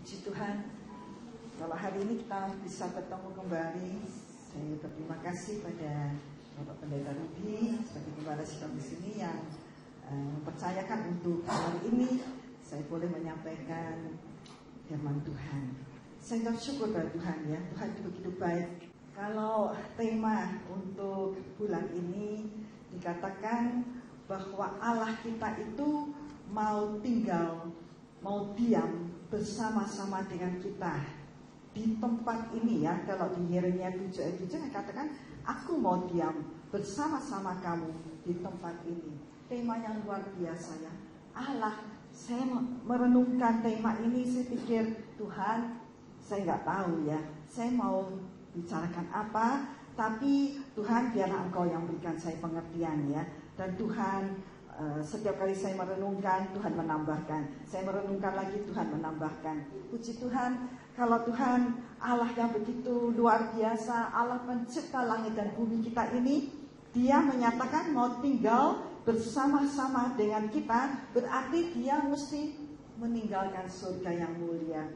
Puji Tuhan, kalau hari ini kita bisa bertemu kembali, saya berterima kasih pada Bapak Pendeta Rudi sebagai gembala sidang di sini yang mempercayakan untuk hari ini saya boleh menyampaikan firman Tuhan. Saya bersyukur pada Tuhan ya, Tuhan itu begitu baik. Kalau tema untuk bulan ini dikatakan bahwa Allah kita itu mau tinggal, mau diam bersama-sama dengan kita di tempat ini ya. Kalau di Yeremia 7 ayat 7 katakan, aku mau diam bersama-sama kamu di tempat ini. Tema yang luar biasa ya. Allah, saya merenungkan tema ini, saya pikir Tuhan, saya nggak tahu ya, saya mau bicarakan apa, tapi Tuhan biarlah Engkau yang berikan saya pengertian ya. Dan Tuhan, setiap kali saya merenungkan, Tuhan menambahkan. Saya merenungkan lagi, Tuhan menambahkan. Puji Tuhan, kalau Tuhan Allah yang begitu luar biasa, Allah pencipta langit dan bumi kita ini, Dia menyatakan mau tinggal bersama-sama dengan kita, berarti Dia mesti meninggalkan surga yang mulia.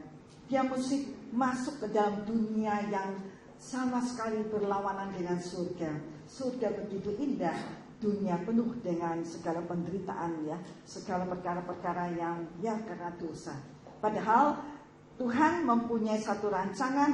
Dia mesti masuk ke dalam dunia yang sama sekali berlawanan dengan surga. Surga begitu indah, dunia penuh dengan segala penderitaan ya, segala perkara-perkara yang ya karena dosa. Padahal Tuhan mempunyai satu rencana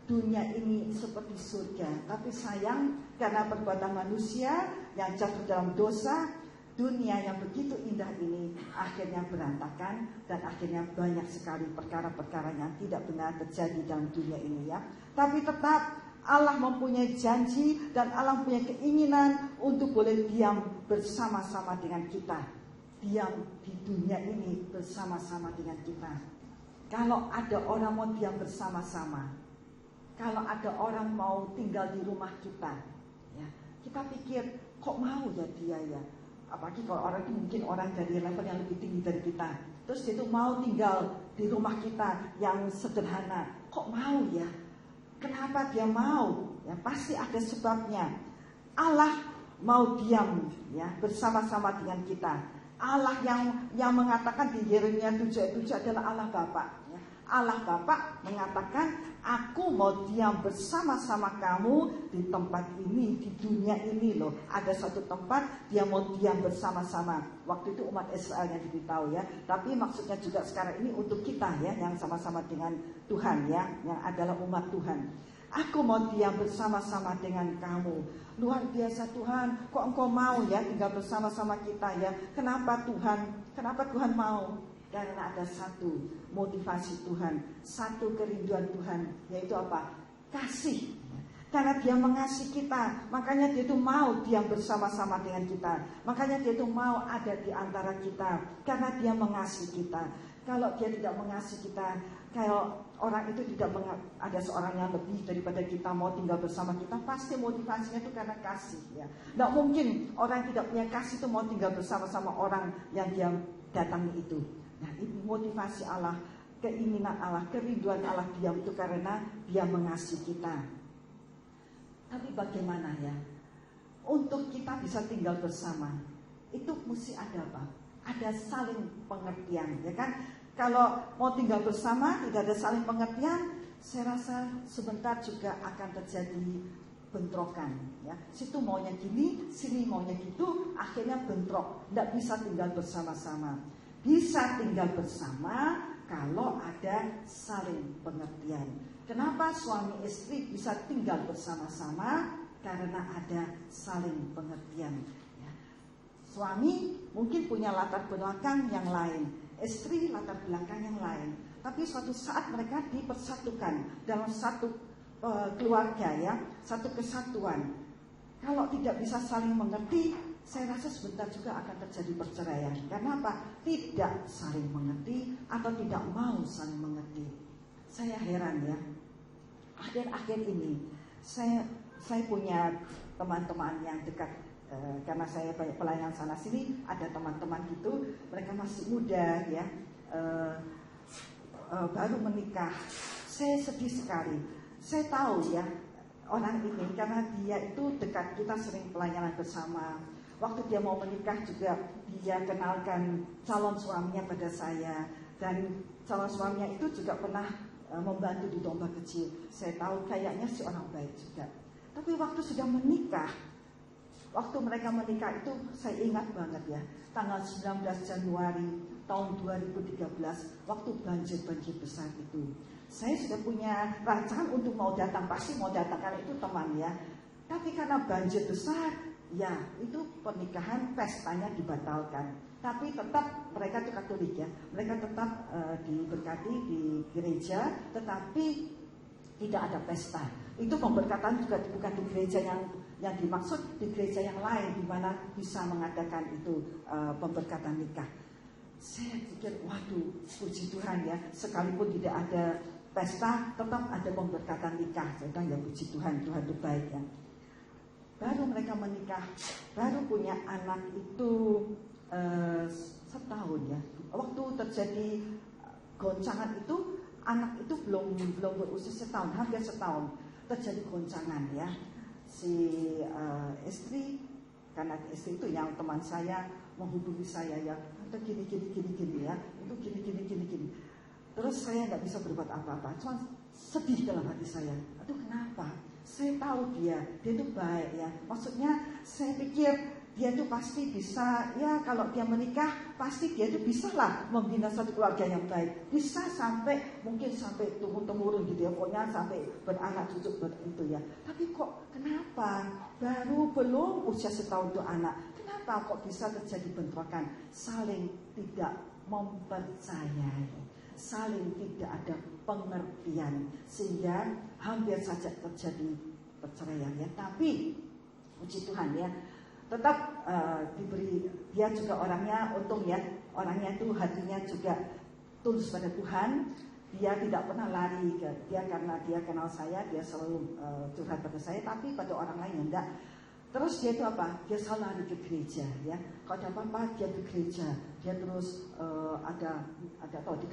dunia ini seperti surga. Tapi sayang karena perbuatan manusia yang jatuh dalam dosa, dunia yang begitu indah ini akhirnya berantakan dan akhirnya banyak sekali perkara-perkara yang tidak benar terjadi dalam dunia ini ya. Tapi tetap Allah mempunyai janji dan Allah mempunyai keinginan untuk boleh diam bersama-sama dengan kita. Diam di dunia ini bersama-sama dengan kita. Kalau ada orang mau diam bersama-sama, kalau ada orang mau tinggal di rumah kita, ya, kita pikir kok mau ya dia ya. Apalagi kalau orang itu mungkin orang dari level yang lebih tinggi dari kita. Terus dia itu mau tinggal di rumah kita yang sederhana. Kok mau ya? Kenapa dia mau? Ya, pasti ada sebabnya. Allah mau diam ya bersama-sama dengan kita. Allah yang mengatakan di Yeremia 7 adalah Allah Bapa. Ya. Allah Bapa mengatakan, aku mau diam bersama-sama kamu di tempat ini, di dunia ini loh. Ada satu tempat dia mau diam bersama-sama. Waktu itu umat Israel yang diberitahu ya. Tapi maksudnya juga sekarang ini untuk kita ya, yang sama-sama dengan Tuhan ya, yang adalah umat Tuhan. Aku mau diam bersama-sama dengan kamu. Luar biasa Tuhan, kok Engkau mau ya tinggal bersama-sama kita ya. Kenapa Tuhan? Kenapa Tuhan mau? Karena ada satu motivasi Tuhan, satu kerinduan Tuhan, yaitu apa? Kasih. Karena Dia mengasihi kita, makanya Dia itu mau diam bersama-sama dengan kita. Makanya Dia itu mau ada di antara kita, karena Dia mengasihi kita. Kalau Dia tidak mengasihi kita, kalau orang itu tidak ada seorang yang lebih daripada kita mau tinggal bersama kita, pasti motivasinya itu karena kasih ya. Tidak mungkin orang yang tidak punya kasih itu mau tinggal bersama-sama orang yang Dia datangi itu. Nah, ini motivasi Allah, keinginan Allah, kerinduan Allah diam itu karena Dia mengasihi kita. Tapi bagaimana ya? Untuk kita bisa tinggal bersama, itu mesti ada apa? Ada saling pengertian, ya kan? Kalau mau tinggal bersama, tidak ada saling pengertian, saya rasa sebentar juga akan terjadi bentrokan. Ya. Situ maunya gini, sini maunya gitu, akhirnya bentrok. Tidak bisa tinggal bersama-sama. Bisa tinggal bersama kalau ada saling pengertian. Kenapa suami istri bisa tinggal bersama-sama? Karena ada saling pengertian. Ya. Suami mungkin punya latar belakang yang lain, istri latar belakang yang lain. Tapi suatu saat mereka dipersatukan dalam satu keluarga ya, satu kesatuan. Kalau tidak bisa saling mengerti, saya rasa sebentar juga akan terjadi perceraian. Karena apa? Tidak saling mengerti atau tidak mau saling mengerti. Saya heran ya. Akhir-akhir ini saya punya teman-teman yang dekat, karena saya banyak pelayanan sana sini, ada teman-teman gitu, mereka masih muda ya, baru menikah. Saya sedih sekali. Saya tahu ya orang ini karena dia itu dekat, kita sering pelayanan bersama. Waktu dia mau menikah juga dia kenalkan calon suaminya pada saya. Dan calon suaminya itu juga pernah membantu di domba kecil. Saya tahu kayaknya si orang baik juga. Tapi waktu sudah menikah, waktu mereka menikah itu saya ingat banget ya, tanggal 19 Januari tahun 2013, waktu banjir besar itu. Saya sudah punya rancangan untuk mau datang, pasti mau datang karena itu teman ya. Tapi karena banjir besar, ya itu pernikahan pestanya dibatalkan. Tapi tetap mereka itu Katolik ya, mereka tetap diberkati di gereja, tetapi tidak ada pesta. Itu pemberkatan juga bukan di gereja yang dimaksud, di gereja yang lain di mana bisa mengadakan itu pemberkatan nikah. Saya pikir, waduh, puji Tuhan ya, sekalipun tidak ada pesta, tetap ada pemberkatan nikah. Saya bilang ya puji Tuhan, Tuhan itu baik ya. Baru mereka menikah, baru punya anak itu setahun ya. Waktu terjadi goncangan itu, anak itu belum berusia setahun, hampir setahun. Terjadi goncangan ya. Si istri, karena istri itu yang teman saya menghubungi saya ya, itu gini ya, itu gini. Terus saya nggak bisa berbuat apa-apa, cuma sedih dalam hati saya. Aduh kenapa? Saya tahu dia itu baik ya. Maksudnya saya pikir dia itu pasti bisa ya, kalau dia menikah pasti dia itu bisa lah membina satu keluarga yang baik. Bisa sampai mungkin sampai turun-temurun gitu ya, pokoknya sampai beranak cucu itu ya. Tapi kok kenapa baru belum usia setahun itu anak, kenapa kok bisa terjadi bentrokan, saling tidak mempercayai, saling tidak ada pengertian, sehingga hampir saja terjadi perceraian ya. Tapi puji Tuhan ya, tetap diberi, dia juga orangnya untung ya, orangnya itu hatinya juga tulus pada Tuhan. Dia tidak pernah lari ke dia, karena dia kenal saya, dia selalu curhat pada saya, tapi pada orang lain enggak. Terus dia itu apa? Dia selalu lari ke gereja ya. Kalau ada apa-apa dia ke gereja. Dia terus ada kalau di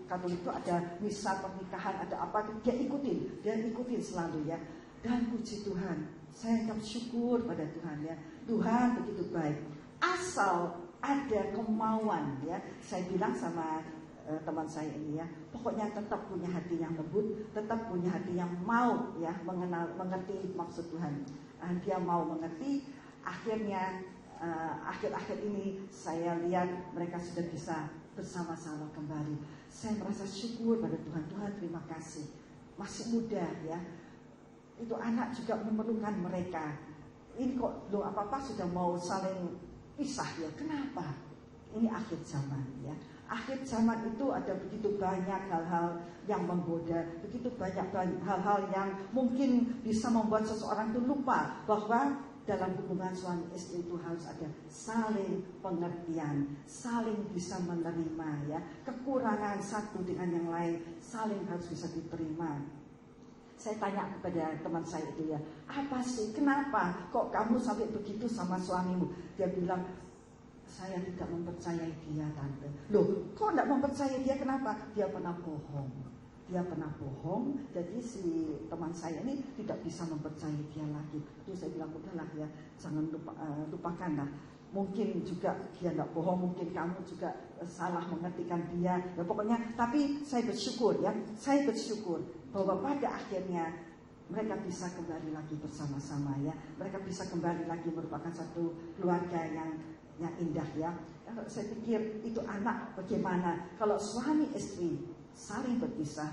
Katolik itu ada misa pernikahan, ada apa, dia ikutin selalu ya. Dan puji Tuhan, saya tetap syukur pada Tuhan ya. Tuhan begitu baik. Asal ada kemauan ya. Saya bilang sama teman saya ini ya, pokoknya tetap punya hati yang lembut, tetap punya hati yang mau ya mengerti maksud Tuhan. Dia mau mengerti. Akhirnya akhir-akhir ini saya lihat mereka sudah bisa bersama-sama kembali. Saya merasa syukur pada Tuhan. Tuhan terima kasih, masih muda ya, itu anak juga memerlukan mereka. Ini kok apa-apa sudah mau saling pisah ya. Kenapa? Ini akhir zaman ya. Akhir zaman itu ada begitu banyak hal-hal yang menggoda, begitu banyak hal-hal yang mungkin bisa membuat seseorang itu lupa bahwa dalam hubungan suami istri itu harus ada saling pengertian, saling bisa menerima ya. Kekurangan satu dengan yang lain saling harus bisa diterima. Saya tanya kepada teman saya itu ya, apa sih, kenapa kok kamu sampai begitu sama suamimu? Dia bilang, saya tidak mempercayai dia tante. Loh, kok tidak mempercayai dia, kenapa? Dia pernah bohong. Jadi si teman saya ini tidak bisa mempercayai dia lagi. Itu saya bilang, udahlah ya, jangan lupakanlah. Mungkin juga dia tidak bohong, mungkin kamu juga salah mengertikan dia ya, pokoknya. Tapi saya bersyukur ya, bahwa pada akhirnya mereka bisa kembali lagi bersama-sama ya. Mereka bisa kembali lagi merupakan satu keluarga yang indah ya. Saya pikir itu anak bagaimana kalau suami istri saling berpisah,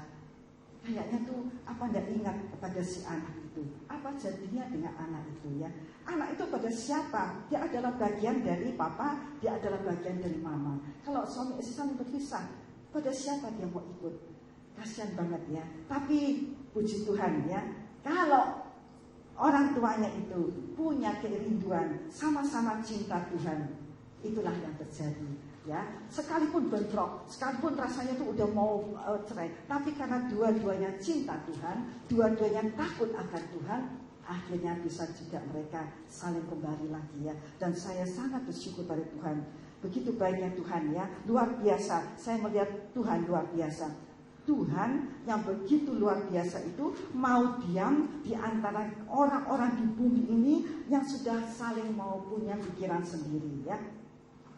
kayaknya tuh apa nggak ingat kepada si anak itu, apa jadinya dengan anak itu ya. Anak itu pada siapa? Dia adalah bagian dari papa, dia adalah bagian dari mama. Kalau suami istri saling berpisah, pada siapa dia mau ikut? Kasihan banget ya. Tapi puji Tuhan ya, kalau orang tuanya itu punya kerinduan, sama-sama cinta Tuhan, itulah yang terjadi ya. Sekalipun bentrok, sekalipun rasanya itu udah mau cerai, tapi karena dua-duanya cinta Tuhan, dua-duanya takut akan Tuhan, akhirnya bisa juga mereka saling kembali lagi ya. Dan saya sangat bersyukur pada Tuhan. Begitu baiknya Tuhan ya, luar biasa. Saya melihat Tuhan luar biasa. Tuhan yang begitu luar biasa itu mau diam di antara orang-orang di bumi ini yang sudah saling mau punya pikiran sendiri ya.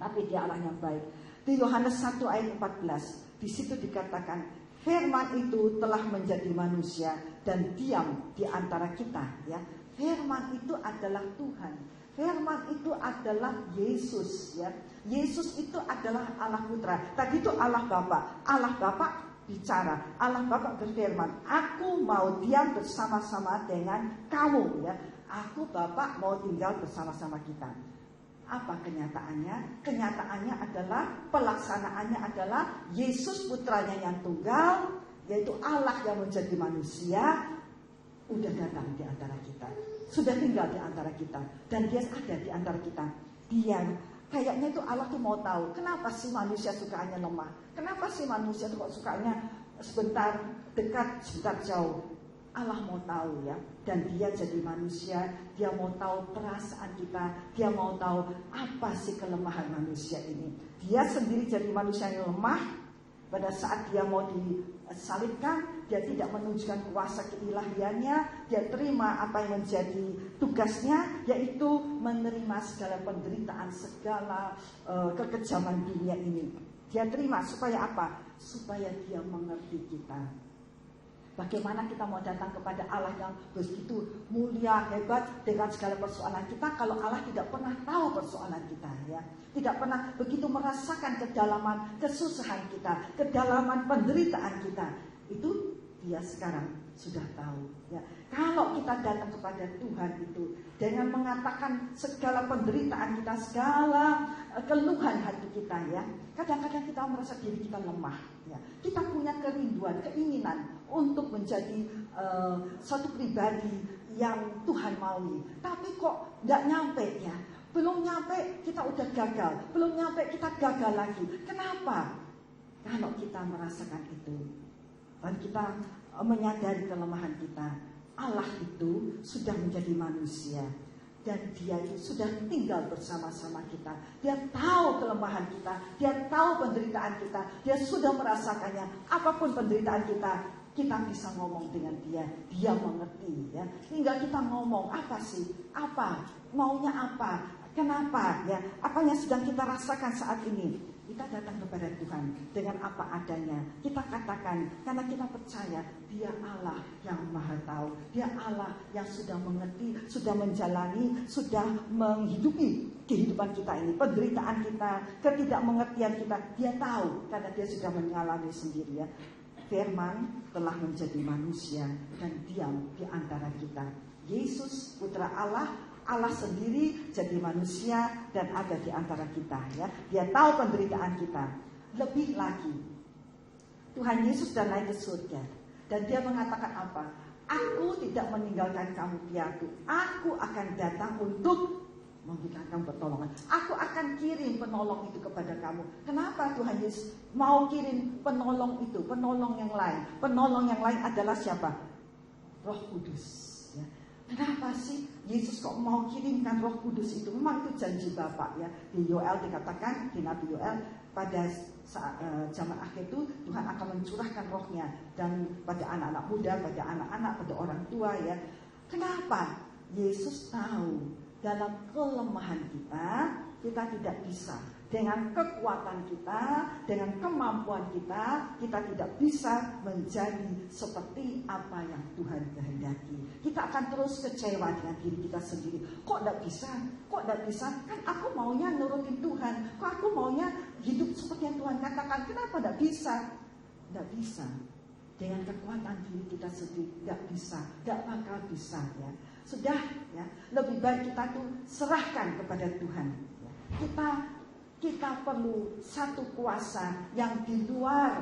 Tapi dia Allah yang baik. Di Yohanes 1 ayat 14 Di situ dikatakan firman itu telah menjadi manusia dan diam di antara kita, ya. Firman itu adalah Tuhan. Firman itu adalah Yesus, ya. Yesus itu adalah Allah Putra. Tadi itu Allah Bapa. Allah Bapa bicara. Allah Bapa berfirman, aku mau diam bersama-sama dengan kamu, ya. Aku Bapa mau tinggal bersama-sama kita. Apa kenyataannya? Kenyataannya adalah, pelaksanaannya adalah Yesus putranya yang tunggal, yaitu Allah yang menjadi manusia, udah datang di antara kita, sudah tinggal di antara kita, dan dia ada di antara kita. Dia kayaknya itu Allah tuh mau tahu, kenapa sih manusia sukaannya lemah, kenapa sih manusia tuh kok sukanya sebentar dekat, sebentar jauh. Allah mau tahu, ya, dan dia jadi manusia, dia mau tahu perasaan kita, dia mau tahu apa sih kelemahan manusia ini. Dia sendiri jadi manusia yang lemah. Pada saat dia mau disalibkan, dia tidak menunjukkan kuasa keilahiannya, dia terima apa yang menjadi tugasnya, yaitu menerima segala penderitaan, segala kekejaman dunia ini. Dia terima supaya apa? Supaya dia mengerti kita. Bagaimana kita mau datang kepada Allah yang begitu mulia, hebat dengan segala persoalan kita, kalau Allah tidak pernah tahu persoalan kita, ya. Tidak pernah begitu merasakan kedalaman kesusahan kita, kedalaman penderitaan kita. Itu dia sekarang sudah tahu, ya. Kalau kita datang kepada Tuhan itu dengan mengatakan segala penderitaan kita, segala keluhan hati kita, ya. Kadang-kadang kita merasa diri kita lemah, ya. Kita punya kerinduan, keinginan untuk menjadi satu pribadi yang Tuhan maui. Tapi kok nggak nyampe, ya. Belum nyampe kita udah gagal, belum nyampe kita gagal lagi. Kenapa? Kalau kita merasakan itu dan kita menyadari kelemahan kita, Allah itu sudah menjadi manusia dan dia itu sudah tinggal bersama-sama kita. Dia tahu kelemahan kita, dia tahu penderitaan kita, dia sudah merasakannya. Apapun penderitaan kita, kita bisa ngomong dengan dia, dia mengerti, ya. Tinggal kita ngomong, apa sih, apa, maunya apa, kenapa, ya, apa yang sedang kita rasakan saat ini. Kita datang kepada Tuhan dengan apa adanya. Kita katakan karena kita percaya dia Allah yang maha tahu. Dia Allah yang sudah mengerti, sudah menjalani, sudah menghidupi kehidupan kita ini. Penderitaan kita, ketidakmengertian kita, dia tahu karena dia sudah mengalami sendiri, ya. Firman telah menjadi manusia dan diam di antara kita. Yesus putra Allah, Allah sendiri jadi manusia dan ada di antara kita, ya. Dia tahu penderitaan kita. Lebih lagi, Tuhan Yesus sudah naik ke surga dan dia mengatakan apa? Aku tidak meninggalkan kamu piatu. Aku akan datang untuk memberikan kamu pertolongan. Aku akan kirim penolong itu kepada kamu. Kenapa Tuhan Yesus mau kirim penolong itu? Penolong yang lain. Penolong yang lain adalah siapa? Roh Kudus, ya. Kenapa sih Yesus kok mau kirimkan Roh Kudus itu? Memang itu janji Bapa, ya. Di Yoel dikatakan, di Nabi Yoel, pada saat zaman akhir itu Tuhan akan mencurahkan rohnya dan pada anak-anak muda, pada anak-anak, pada orang tua, ya. Kenapa? Yesus tahu dalam kelemahan kita tidak bisa. Dengan kekuatan kita, dengan kemampuan kita tidak bisa menjadi seperti apa yang Tuhan kehendaki. Kita akan terus kecewa dengan diri kita sendiri. Kok tidak bisa? Kok tidak bisa? Kan aku maunya nurutin Tuhan. Kok aku maunya hidup seperti yang Tuhan katakan. Kenapa tidak bisa? Tidak bisa. Dengan kekuatan diri kita sendiri tidak bisa, tidak bakal bisa, ya. Sudah, ya. Lebih baik kita tuh serahkan kepada Tuhan, ya. Kita perlu satu kuasa yang di luar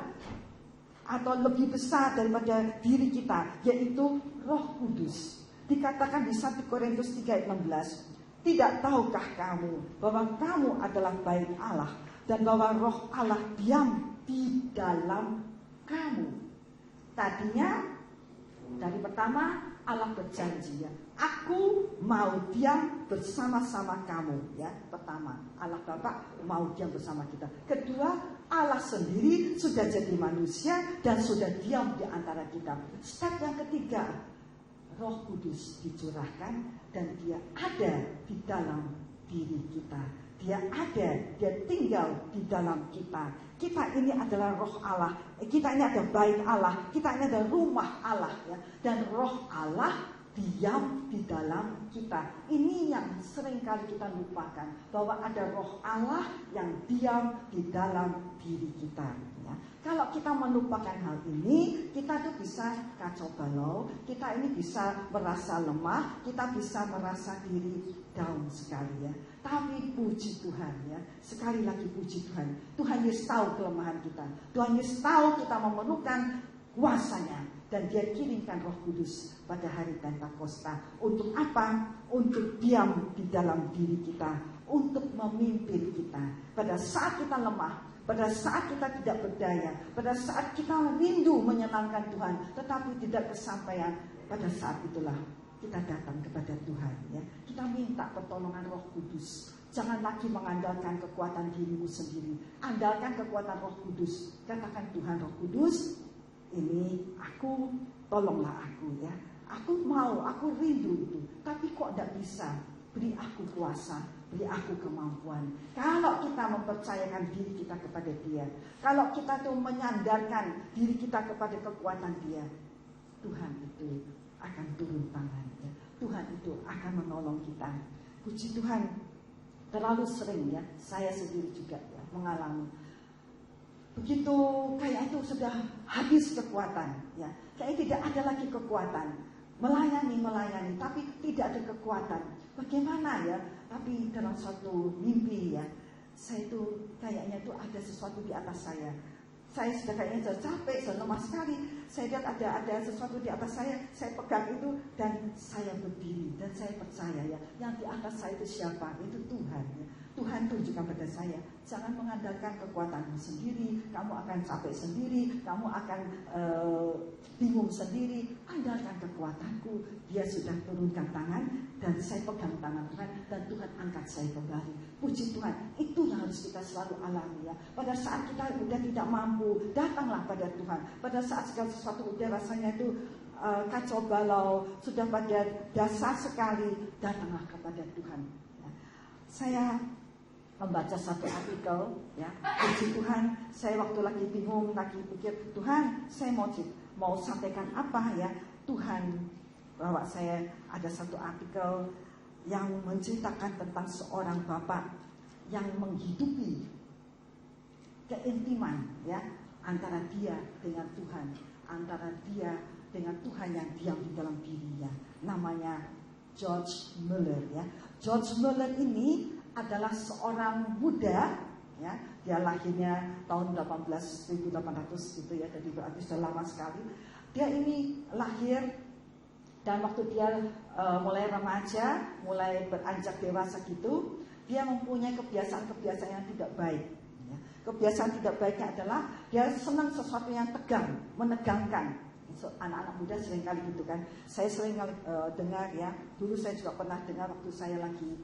atau lebih besar daripada diri kita, yaitu Roh Kudus. Dikatakan di 1 Korintus 3:16, tidak tahukah kamu bahwa kamu adalah bait Allah dan bahwa Roh Allah diam di dalam kamu. Tadinya dari pertama Allah berjanji, ya, aku mau diam bersama-sama kamu, ya. Pertama, Allah Bapa mau diam bersama kita. Kedua, Allah sendiri sudah jadi manusia dan sudah diam di antara kita. Step yang ketiga, Roh Kudus dicurahkan dan dia ada di dalam diri kita. Dia ada, dia tinggal di dalam kita. Kita ini adalah roh Allah, kita ini ada bait Allah, kita ini ada rumah Allah ya. Dan roh Allah diam di dalam kita. Ini yang seringkali kita lupakan, bahwa ada roh Allah yang diam di dalam diri kita ya. Kalau kita melupakan hal ini, kita tuh bisa kacau balau, kita ini bisa merasa lemah, kita bisa merasa diri down sekali ya. Tapi puji Tuhan ya, sekali lagi puji Tuhan. Tuhan Yesus tahu kelemahan kita. Tuhan Yesus tahu kita memerlukan kuasanya. Dan dia kirimkan Roh Kudus pada hari Pentakosta. Untuk apa? Untuk diam di dalam diri kita. Untuk memimpin kita. Pada saat kita lemah, pada saat kita tidak berdaya, pada saat kita rindu menyenangkan Tuhan, tetapi tidak kesampaian, pada saat itulah kita datang kepada Tuhan ya. Kita minta pertolongan Roh Kudus. Jangan lagi mengandalkan kekuatan dirimu sendiri. Andalkan kekuatan Roh Kudus. Katakan, Tuhan Roh Kudus, ini aku, tolonglah aku ya. Aku mau, aku rindu itu. Tapi kok tidak bisa? Beri aku kuasa, beri aku kemampuan. Kalau kita mempercayakan diri kita kepada Dia, kalau kita tuh menyandarkan diri kita kepada kekuatan Dia, Tuhan itu akan turun tangan ya. Tuhan itu akan menolong kita. Puji Tuhan, terlalu sering ya, saya sendiri juga ya, mengalami begitu kayak itu sudah habis kekuatan ya, kayak tidak ada lagi kekuatan melayani, tapi tidak ada kekuatan. Bagaimana ya? Tapi dalam suatu mimpi ya, saya itu kayaknya itu ada sesuatu di atas saya. Saya sudah kayaknya sudah capek, sudah lemah sekali. Saya lihat ada sesuatu di atas saya pegang itu dan saya berdiri dan saya percaya ya, yang di atas saya itu siapa? Itu Tuhan ya. Tuhan tunjukkan pada saya, jangan mengandalkan kekuatanmu sendiri, kamu akan capek sendiri, kamu akan bingung sendiri. Andalkan kekuatanku. Dia sudah turunkan tangan dan saya pegang tangan Tuhan dan Tuhan angkat saya kembali. Puji Tuhan, itu yang harus kita selalu alami ya. Pada saat kita sudah tidak mampu, datanglah pada Tuhan. Pada saat segala sesuatu udah rasanya itu kacau balau, sudah pada dasar sekali, datanglah kepada Tuhan ya. Saya membaca satu artikel ya, puji Tuhan, saya waktu lagi bingung, lagi pikir, Tuhan saya mau sampaikan apa ya, Tuhan bawa saya ada satu artikel yang menceritakan tentang seorang bapak yang menghidupi keintiman ya, antara dia dengan Tuhan, antara dia dengan Tuhan yang diam di dalam dirinya. Namanya George Mueller ya. George Mueller ini adalah seorang muda ya, dia lahirnya tahun 1800 gitu ya, jadi berarti sudah lama sekali. Dia ini lahir dan waktu dia mulai remaja, mulai beranjak dewasa gitu, dia mempunyai kebiasaan-kebiasaan yang tidak baik ya. Kebiasaan tidak baiknya adalah dia senang sesuatu yang tegang, menegangkan. Anak-anak muda sering kali gitu kan. Saya sering kali dengar ya, dulu saya juga pernah dengar waktu saya lagi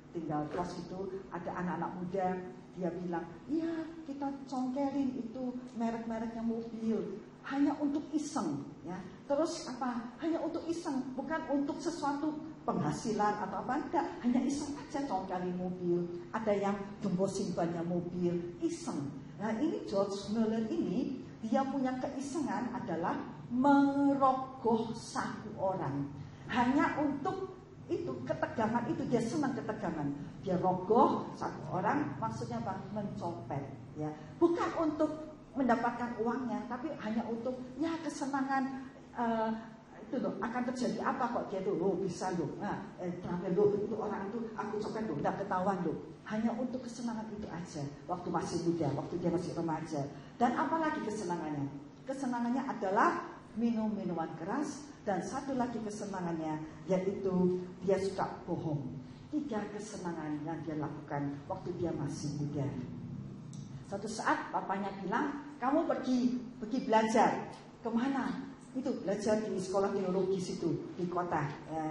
tinggal kos itu, ada anak-anak muda, dia bilang, iya kita congkelin itu merek-mereknya mobil hanya untuk iseng ya. Terus apa? Hanya untuk iseng, bukan untuk sesuatu penghasilan atau apa, enggak, hanya iseng aja congkelin mobil. Ada yang gembosin bannya mobil, iseng. Nah ini George Mueller ini, dia punya keisengan adalah merogoh saku orang hanya untuk itu, ketegangan itu, dia senang ketegangan. Dia rogoh satu orang, maksudnya apa? Mencopet ya. Bukan untuk mendapatkan uangnya, tapi hanya untuk ya kesenangan. Itu loh, akan terjadi apa kok dia tuh, bisa loh. Nah, terakhir loh, itu orang itu aku copet loh, udah ketahuan loh. Hanya untuk kesenangan itu aja. Waktu masih muda, waktu dia masih remaja. Dan apalagi kesenangannya? Kesenangannya adalah minum minuman keras. Dan satu lagi kesenangannya, yaitu dia suka bohong. 3 kesenangan yang dia lakukan waktu dia masih muda. Suatu saat bapaknya bilang, kamu pergi belajar. Kemana? Itu belajar di sekolah teologi situ, di kota.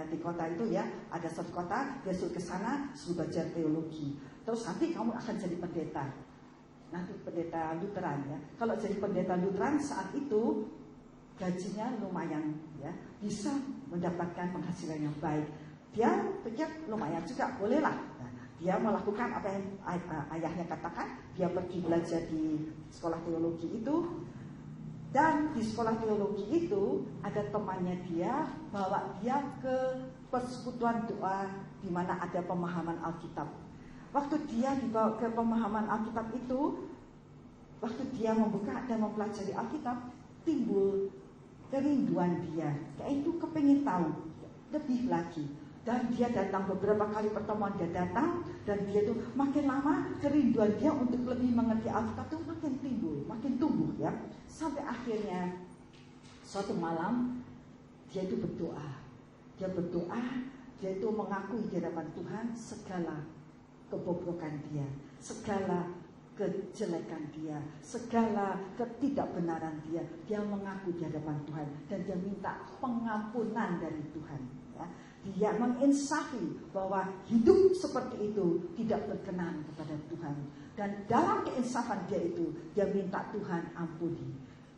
Di kota itu ya, ada satu kota, dia suruh ke sana, suruh belajar teologi. Terus nanti kamu akan jadi pendeta. Nanti pendeta Lutheran ya. Kalau jadi pendeta Lutheran saat itu gajinya lumayan ya, bisa mendapatkan penghasilan yang baik. Dia pikir lumayan juga, bolehlah. Nah, Dia melakukan apa yang ayahnya katakan. Dia pergi belajar di sekolah teologi itu. Dan di sekolah teologi itu ada temannya dia, bawa dia ke persekutuan doa di mana ada pemahaman Alkitab. Waktu dia dibawa ke pemahaman Alkitab itu, waktu dia membuka dan mempelajari Alkitab, timbul kerinduan dia. Kayak itu kepengen tahu lebih lagi. Dan dia datang beberapa kali pertemuan, dia datang dan dia tuh makin lama kerinduan dia untuk lebih mengerti Alkitab tuh makin timbul, makin tumbuh ya. Sampai akhirnya suatu malam dia itu berdoa. Dia berdoa, dia itu mengakui di hadapan Tuhan segala kebobrokan dia, segala kejelekan dia, segala ketidakbenaran dia. Dia mengaku di hadapan Tuhan dan dia minta pengampunan dari Tuhan ya. Dia menginsafi bahwa hidup seperti itu tidak berkenan kepada Tuhan. Dan dalam keinsafan dia itu, dia minta Tuhan ampuni.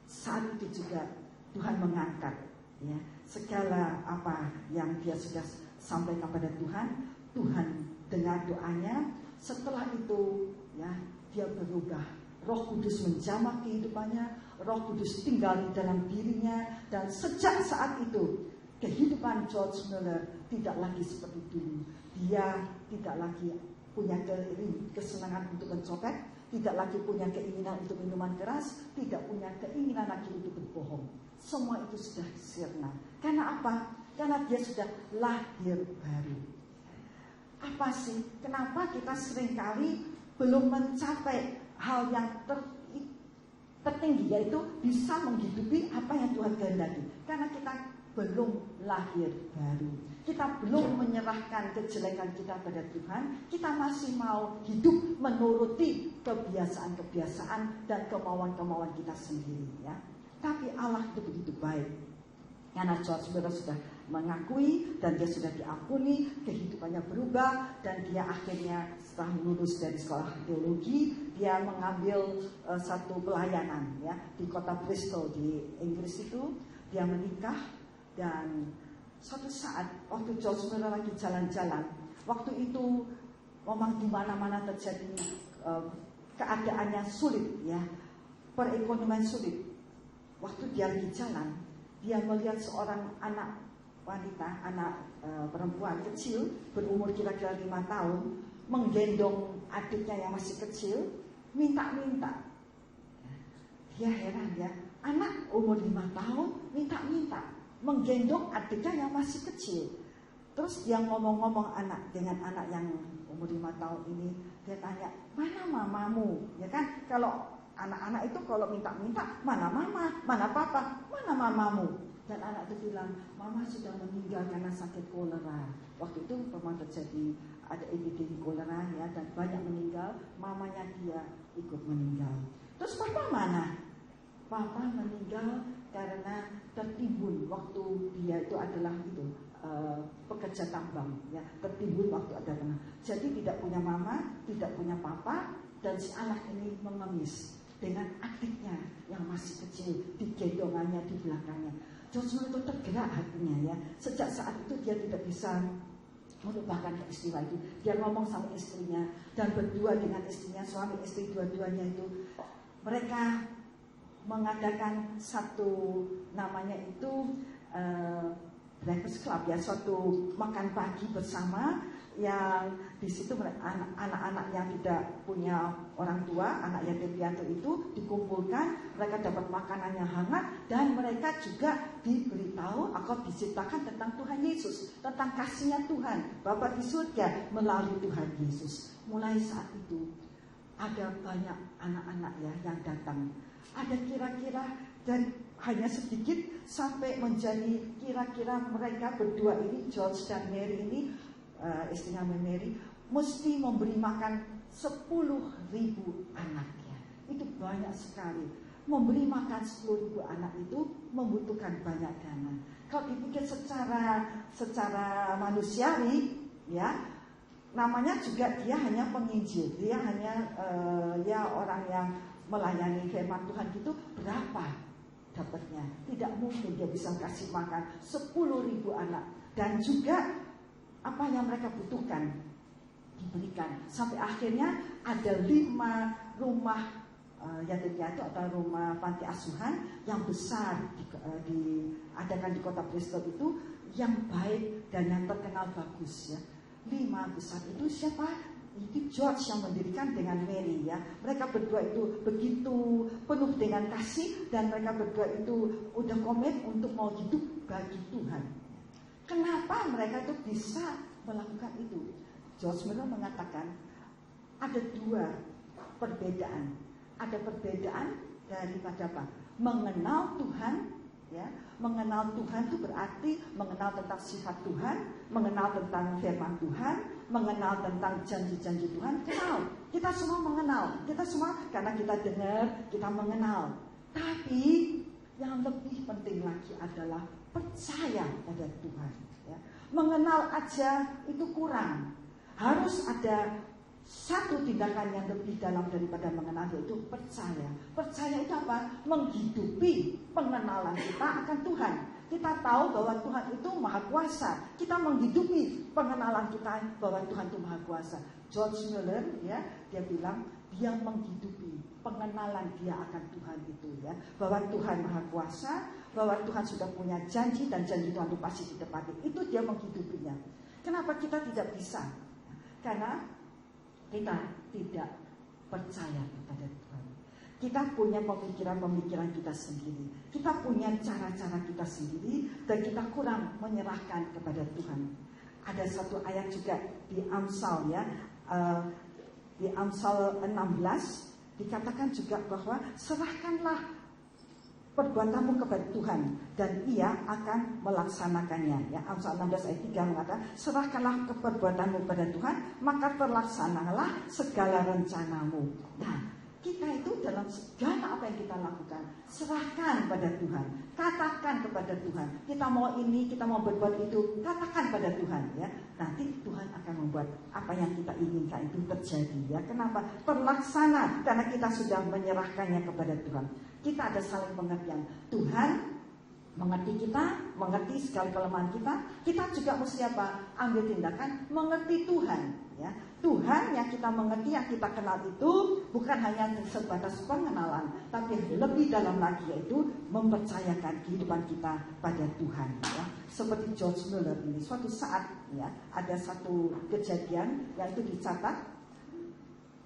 Saat itu juga Tuhan mengangkat ya, segala apa yang dia sudah sampaikan kepada Tuhan. Tuhan dengar doanya. Setelah itu ya, dia berubah. Roh Kudus menjamah kehidupannya. Roh Kudus tinggal di dalam dirinya. Dan sejak saat itu kehidupan George Mueller tidak lagi seperti dulu. Dia tidak lagi punya kesenangan untuk mencopet, tidak lagi punya keinginan untuk minuman keras, tidak punya keinginan lagi untuk berbohong. Semua itu sudah sirna. Karena apa? Karena dia sudah lahir baru. Apa sih? Kenapa kita seringkali belum mencapai hal yang tertinggi, yaitu bisa menghidupi apa yang Tuhan kehendaki? Karena kita belum lahir baru. Kita belum menyerahkan kejelekan kita pada Tuhan. Kita masih mau hidup menuruti kebiasaan-kebiasaan dan kemauan-kemauan kita sendiri ya. Tapi Allah itu begitu baik. Karena George Mueller sudah mengakui dan dia sudah diampuni, kehidupannya berubah dan dia akhirnya setelah lulus dari sekolah teologi, dia mengambil satu pelayanan ya di kota Bristol di Inggris itu. Dia menikah. Dan suatu saat waktu George Mueller lagi jalan-jalan, waktu itu memang di mana-mana terjadi keadaannya sulit ya, perekonomian sulit. Waktu dia lagi jalan, dia melihat seorang anak wanita, anak perempuan kecil berumur kira-kira 5 tahun menggendong adiknya yang masih kecil, minta-minta. Dia heran ya, anak umur 5 tahun minta-minta, menggendong adiknya yang masih kecil. Terus dia ngomong-ngomong dengan anak yang umur 5 tahun ini. Dia tanya, mana mamamu? Ya kan, kalau anak-anak itu kalau minta-minta, mana mama, mana papa, mana mamamu? Dan anak itu bilang, mama sudah meninggal karena sakit kolera. Waktu itu memang terjadi ada epidemi kolera ya, dan banyak meninggal. Mamanya dia ikut meninggal. Terus papa mana? Papa meninggal karena tertimbun waktu dia itu adalah pekerja tambang ya, tertimbun waktu ada kena. Jadi tidak punya mama, tidak punya papa, dan si anak ini mengemis dengan adiknya yang masih kecil di gendongannya di belakangnya. George Mueller itu tergerak hatinya ya. Sejak saat itu dia tidak bisa melupakan peristiwa itu. Dia ngomong sama istrinya dan berdua dengan istrinya, suami istri dua-duanya itu, mereka mengadakan satu namanya itu breakfast club ya, suatu makan pagi bersama yang di situ anak-anak yang tidak punya orang tua, anak yatim piatu itu dikumpulkan, mereka dapat makanan yang hangat dan mereka juga diberitahu atau diceritakan tentang Tuhan Yesus, tentang kasihnya Tuhan Bapa di surga melalui Tuhan Yesus. Mulai saat itu ada banyak anak-anak ya yang datang. Ada kira-kira dan hanya sedikit sampai menjadi kira-kira mereka berdua ini, George dan Mary ini, istrinya Mary, mesti memberi makan 10.000 anak ya. Itu banyak sekali. Memberi makan 10.000 anak itu membutuhkan banyak dana. Kalau dipikir secara manusiawi ya, namanya juga dia hanya penginjil, dia hanya ya orang yang melayani firman Tuhan gitu, berapa dapatnya? Tidak mungkin dia bisa kasih makan 10.000 anak. Dan juga apa yang mereka butuhkan, diberikan. Sampai akhirnya ada 5 rumah yatim piatu atau rumah panti asuhan yang besar diadakan di kota Bristol itu, yang baik dan yang terkenal bagus ya. 5 besar itu siapa? Itu George yang mendirikan dengan Mary ya. Mereka berdua itu begitu penuh dengan kasih, dan mereka berdua itu udah komit untuk mau hidup bagi Tuhan. Kenapa mereka itu bisa melakukan itu? George Mueller mengatakan ada 2 perbedaan. Ada perbedaan daripada apa? Mengenal Tuhan ya. Mengenal Tuhan itu berarti mengenal tentang sifat Tuhan, mengenal tentang firman Tuhan, mengenal tentang janji-janji Tuhan. Kenal. Kita semua mengenal. Kita semua karena kita dengar, kita mengenal. Tapi yang lebih penting lagi adalah percaya pada Tuhan ya. Mengenal aja itu kurang. Harus ada satu tindakan yang lebih dalam daripada mengenal, yaitu percaya. Percaya itu apa? Menghidupi pengenalan kita akan Tuhan. Kita tahu bahwa Tuhan itu maha kuasa. Kita menghidupi pengenalan kita bahwa Tuhan itu maha kuasa. George Mueller ya, dia bilang dia menghidupi pengenalan dia akan Tuhan itu ya, bahwa Tuhan maha kuasa, bahwa Tuhan sudah punya janji, dan janji Tuhan itu pasti ditepati. Itu dia menghidupinya. Kenapa kita tidak bisa? Karena kita tidak percaya kepada Tuhan. Kita punya pemikiran-pemikiran kita sendiri. Kita punya cara-cara kita sendiri, dan kita kurang menyerahkan kepada Tuhan. Ada satu ayat juga di Amsal ya, di Amsal 16 dikatakan juga bahwa serahkanlah perbuatanmu kepada Tuhan dan Ia akan melaksanakannya ya. Amsal 16 ayat 3 mengatakan, serahkanlah perbuatanmu kepada Tuhan, maka terlaksanalah segala rencanamu. Nah, kita itu dalam segala apa yang kita lakukan, serahkan pada Tuhan, katakan kepada Tuhan, kita mau ini, kita mau berbuat itu, katakan pada Tuhan ya. Nanti Tuhan akan membuat apa yang kita inginkan itu terjadi ya. Kenapa? Terlaksana karena kita sudah menyerahkannya kepada Tuhan. Kita ada saling pengertian. Tuhan mengerti kita, mengerti segala kelemahan kita. Kita juga mesti apa? Ambil tindakan mengerti Tuhan ya. Tuhan yang kita mengerti, yang kita kenal itu bukan hanya sebatas pengenalan, tapi lebih dalam lagi, yaitu mempercayakan kehidupan kita pada Tuhan ya. Seperti George Mueller ini, suatu saat ya, ada satu kejadian yang itu dicatat.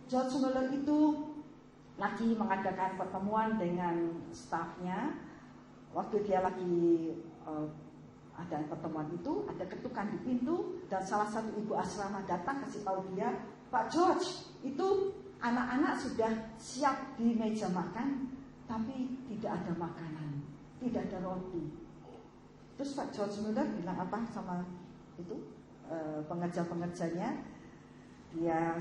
George Mueller itu lagi mengadakan pertemuan dengan stafnya. Waktu dia lagi ada pertemuan itu, ada ketukan di pintu, dan salah satu ibu asrama datang kasih tahu dia, Pak George, itu anak-anak sudah siap di meja makan, tapi tidak ada makanan, tidak ada roti. Terus Pak George Mueller bilang apa sama itu pengerja-pengerjanya? Dia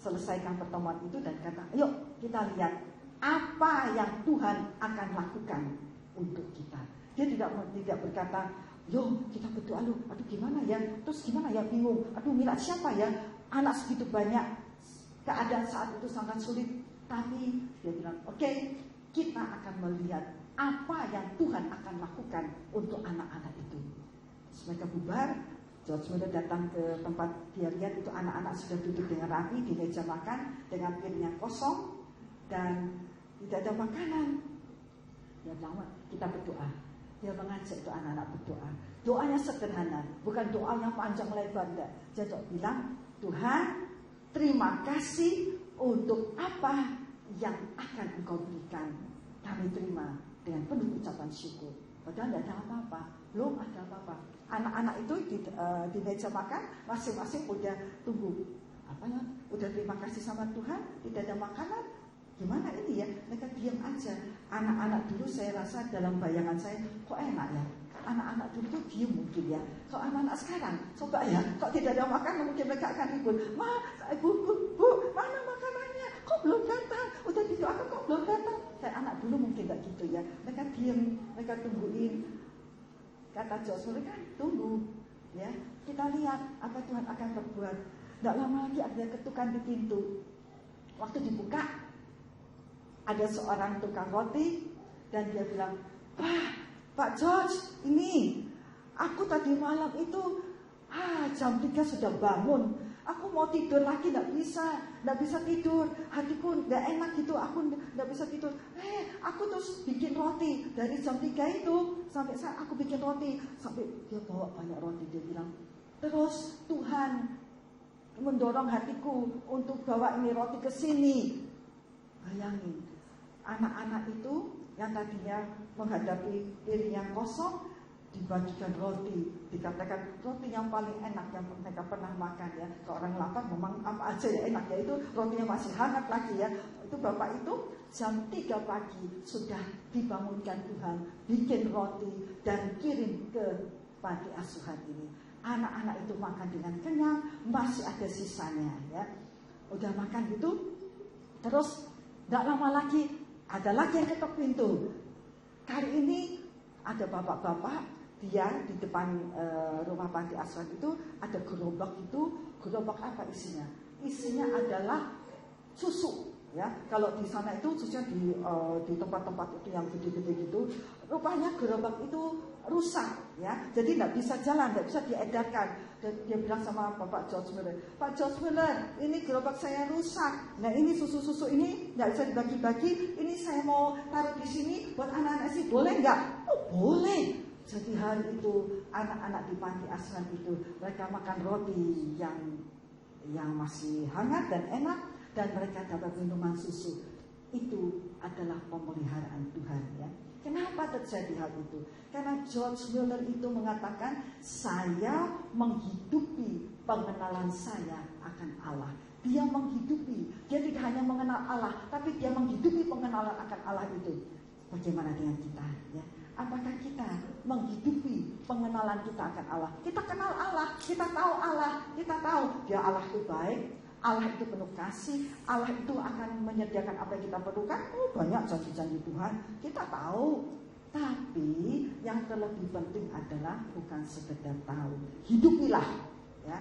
selesaikan pertemuan itu dan kata, yuk kita lihat apa yang Tuhan akan lakukan untuk kita. Dia tidak berkata, yo kita berdoa lu, aduh gimana ya, terus gimana ya, bingung, aduh milah siapa ya, anak segitu banyak, keadaan saat itu sangat sulit. Tapi dia bilang, oke, kita akan melihat apa yang Tuhan akan lakukan untuk anak-anak itu. Mereka bubar. George Mueller datang ke tempat dia lihat itu anak-anak sudah duduk dengan rapi di meja makan dengan piringnya kosong dan tidak ada makanan. Dia bilang, kita berdoa. Dia mengajak itu anak-anak berdoa. Doanya sederhana, bukan doa yang panjang lebar. Dia bilang, Tuhan, terima kasih untuk apa yang akan Engkau berikan. Kami terima dengan penuh ucapan syukur. Padahal tidak ada apa-apa, belum ada apa-apa. Anak-anak itu di meja makan masing-masing udah tunggu apa ya, udah terima kasih sama Tuhan, tidak ada makanan. Gimana ini ya? Mereka diam aja. Anak-anak dulu saya rasa dalam bayangan saya, kok enak ya? Anak-anak dulu tuh diam mungkin ya. Kalau anak-anak sekarang, coba ya, kok tidak ada makanan mungkin mereka akan ribut. Ma, bu, mana makanannya? Kok belum datang? Udah didoakan kok belum datang? Kayak anak dulu mungkin gak gitu ya. Mereka diam, mereka tungguin. Kata George Mueller kan, tunggu ya. Kita lihat apa Tuhan akan berbuat. Tidak lama lagi ada ketukan di pintu. Waktu dibuka, ada seorang tukang roti dan dia bilang, Pak George, ini aku tadi malam itu jam 3 sudah bangun. Aku mau tidur lagi, nggak bisa tidur. Hatiku nggak enak gitu, aku nggak bisa tidur. Aku terus bikin roti dari jam 3 itu sampai saat aku bikin roti, sampai dia bawa banyak roti. Dia bilang, terus Tuhan mendorong hatiku untuk bawa ini roti ke sini. Bayangin, anak-anak itu yang tadinya menghadapi piring yang kosong, dibagikan roti, dikatakan roti yang paling enak yang mereka pernah makan ya. Kalau orang lapar memang apa aja ya enak, ya itu rotinya masih hangat lagi ya. Itu bapak itu jam 3 pagi sudah dibangunkan Tuhan, bikin roti dan kirim ke panti asuhan ini. Anak-anak itu makan dengan kenyang, masih ada sisanya ya. Udah makan gitu, terus gak lama lagi ada lagi yang ketok pintu. Kali ini ada bapak-bapak, dia di depan rumah panti asuhan itu ada gerobak itu. Gerobak apa isinya? Isinya adalah susu ya. Kalau di sana itu susunya di tempat-tempat itu yang gede-gede gitu. Rupanya gerobak itu rusak ya, jadi nggak bisa jalan, nggak bisa diedarkan. Dan dia bilang sama Bapak George Miller, Pak George Miller, ini gerobak saya rusak. Nah ini susu-susu ini nggak bisa dibagi-bagi. Ini saya mau taruh di sini buat anak-anak sih, boleh nggak? Oh boleh. Jadi hari itu anak-anak di panti asuhan itu mereka makan roti yang masih hangat dan enak, dan mereka dapat minuman susu. Itu adalah pemeliharaan Tuhan ya. Kenapa terjadi hal itu? Karena George Miller itu mengatakan, saya menghidupi pengenalan saya akan Allah. Dia menghidupi, dia tidak hanya mengenal Allah, tapi dia menghidupi pengenalan akan Allah itu. Bagaimana dengan kita ya? Apakah kita menghidupi pengenalan kita akan Allah? Kita kenal Allah, kita tahu Allah, kita tahu dia Allah itu baik, Allah itu penuh kasih, Allah itu akan menyediakan apa yang kita perlukan. Oh banyak janji-janji Tuhan, kita tahu. Tapi yang terlebih penting adalah bukan sekedar tahu, hidupilah ya.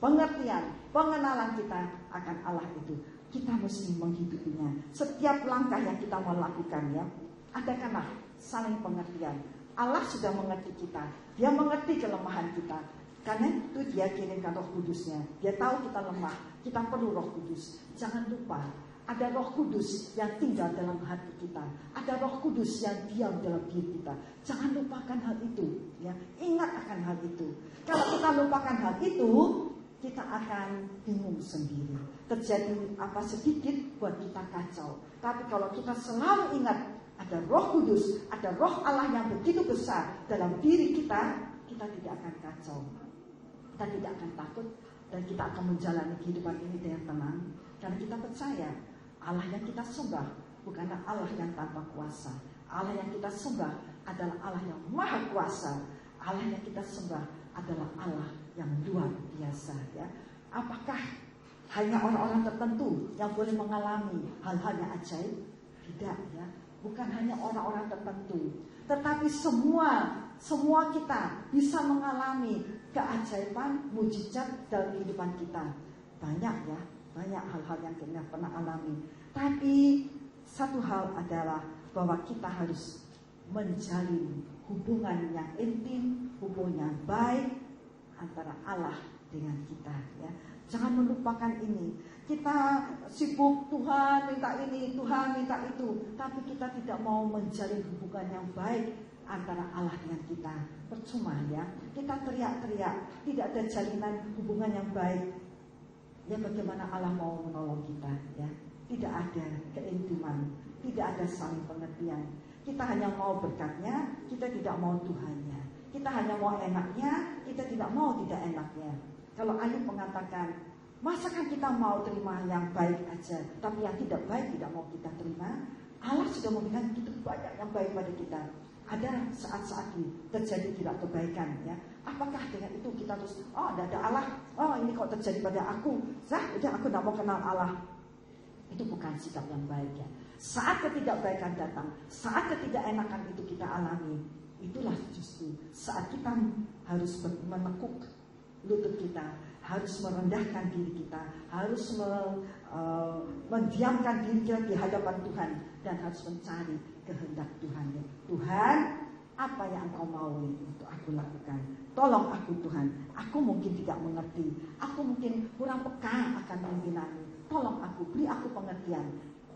Pengertian, pengenalan kita akan Allah itu, kita mesti menghidupinya. Setiap langkah yang kita mau lakukan ya, adakanlah saling pengertian. Allah sudah mengerti kita, dia mengerti kelemahan kita. Karena itu dia kirimkan Roh Kudusnya. Dia tahu kita lemah, kita perlu Roh Kudus. Jangan lupa, ada Roh Kudus yang tinggal dalam hati kita. Ada Roh Kudus yang diam dalam diri kita. Jangan lupakan hal itu ya. Ingat akan hal itu. Kalau kita lupakan hal itu, kita akan bingung sendiri. Terjadi apa sedikit buat kita kacau. Tapi kalau kita selalu ingat ada Roh Kudus, ada Roh Allah yang begitu besar dalam diri kita, kita tidak akan kacau. Kita tidak akan takut, dan kita akan menjalani kehidupan ini dengan tenang. Karena kita percaya Allah yang kita sembah bukanlah Allah yang tanpa kuasa. Allah yang kita sembah adalah Allah yang maha kuasa. Allah yang kita sembah adalah Allah yang luar biasa ya. Apakah hanya orang-orang tertentu yang boleh mengalami hal-hal yang ajaib? Tidak ya. Bukan hanya orang-orang tertentu, tetapi semua kita bisa mengalami keajaiban, mujizat dalam kehidupan kita. Banyak ya, banyak hal-hal yang kita pernah alami. Tapi satu hal adalah bahwa kita harus menjalin hubungan yang intim, hubungan yang baik antara Allah dengan kita ya. Jangan melupakan ini. Kita sibuk, Tuhan minta ini, Tuhan minta itu, tapi kita tidak mau menjalin hubungan yang baik antara Allah dengan kita. Percuma ya, kita teriak-teriak, tidak ada jalinan hubungan yang baik. Ya bagaimana Allah mau menolong kita ya? Tidak ada keintiman, tidak ada saling pengertian. Kita hanya mau berkatnya, kita tidak mau Tuhannya. Kita hanya mau enaknya, kita tidak mau tidak enaknya. Kalau Ayub mengatakan, masakan kita mau terima yang baik aja, tapi yang tidak baik tidak mau kita terima? Allah sudah memberikan begitu banyak yang baik pada kita. Ada saat-saat terjadi tidak kebaikan ya. Apakah dengan itu kita terus, oh tidak ada Allah, oh ini kok terjadi pada aku, udah aku tidak mau kenal Allah. Itu bukan sikap yang baik ya. Saat ketidakbaikan datang, saat ketidakenakan itu kita alami, itulah justru saat kita harus menekuk lutut kita, harus merendahkan diri kita, harus mendiamkan diri kita di hadapan Tuhan, dan harus mencari kehendak Tuhan. Tuhan, apa yang Engkau mau untuk aku lakukan. Tolong aku Tuhan, aku mungkin tidak mengerti, aku mungkin kurang peka akan pimpinan-Mu. Tolong aku, beri aku pengertian.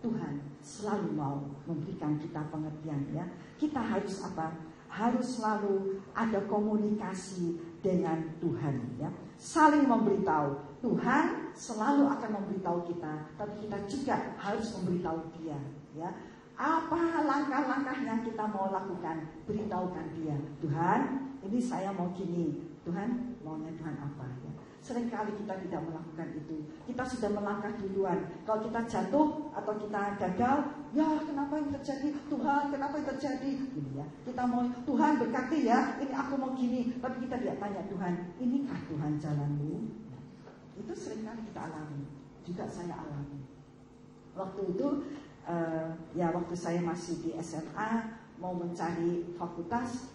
Tuhan selalu mau memberikan kita pengertian ya. Kita harus apa? Harus selalu ada komunikasi dengan Tuhan ya. Saling memberitahu. Tuhan selalu akan memberitahu kita, tapi kita juga harus memberitahu Dia ya. Apa langkah-langkah yang kita mau lakukan? Beritahukan Dia. Tuhan, ini saya mau gini. Tuhan, maunya Tuhan apa ya? Seringkali kita tidak melakukan itu. Kita sudah melangkah duluan. Kalau kita jatuh atau kita gagal, ya kenapa ini terjadi? Tuhan, kenapa ini terjadi? Gini ya. Kita mau, Tuhan berkati ya, ini aku mau gini. Tapi kita tidak tanya Tuhan, inikah Tuhan jalanmu? Itu seringkali kita alami. Juga saya alami. Waktu itu, waktu saya masih di SMA, mau mencari fakultas,